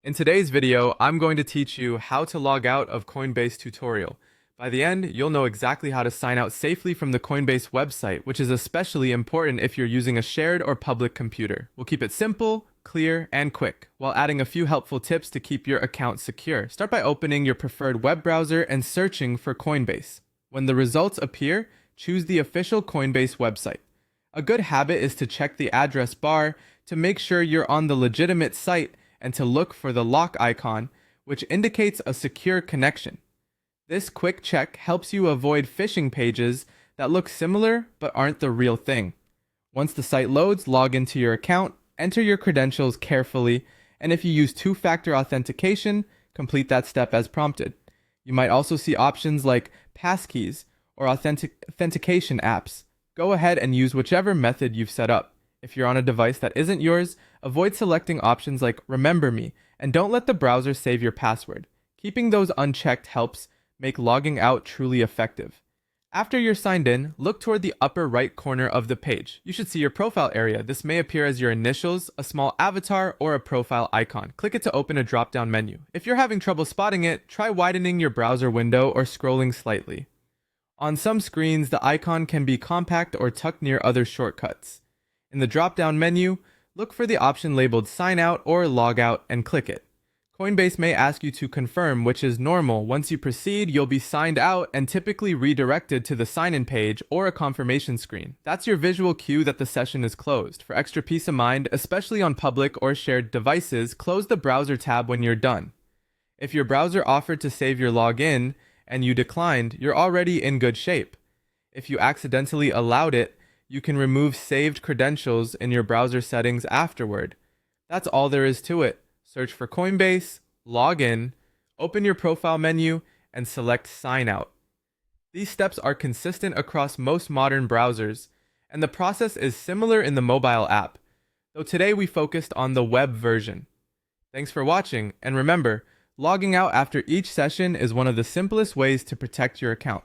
In today's video, I'm going to teach you how to log out of Coinbase tutorial. By the end, you'll know exactly how to sign out safely from the Coinbase website, which is especially important if you're using a shared or public computer. We'll keep it simple, clear, and quick, while adding a few helpful tips to keep your account secure. Start by opening your preferred web browser and searching for Coinbase. When the results appear, choose the official Coinbase website. A good habit is to check the address bar to make sure you're on the legitimate site and to look for the lock icon, which indicates a secure connection. This quick check helps you avoid phishing pages that look similar but aren't the real thing. Once the site loads, log into your account, enter your credentials carefully, and if you use two-factor authentication, complete that step as prompted. You might also see options like passkeys or authentication apps. Go ahead and use whichever method you've set up. If you're on a device that isn't yours, avoid selecting options like Remember Me, and don't let the browser save your password. Keeping those unchecked helps make logging out truly effective. After you're signed in, look toward the upper right corner of the page. You should see your profile area. This may appear as your initials, a small avatar, or a profile icon. Click it to open a drop-down menu. If you're having trouble spotting it, try widening your browser window or scrolling slightly. On some screens, the icon can be compact or tucked near other shortcuts. In the drop-down menu, look for the option labeled Sign Out or Log Out and click it. Coinbase may ask you to confirm, which is normal. Once you proceed, you'll be signed out and typically redirected to the sign-in page or a confirmation screen. That's your visual cue that the session is closed. For extra peace of mind, especially on public or shared devices, close the browser tab when you're done. If your browser offered to save your login and you declined, you're already in good shape. If you accidentally allowed it, you can remove saved credentials in your browser settings afterward. That's all there is to it. Search for Coinbase, log in, open your profile menu, and select Sign Out. These steps are consistent across most modern browsers, and the process is similar in the mobile app, though today we focused on the web version. Thanks for watching, and remember, logging out after each session is one of the simplest ways to protect your account.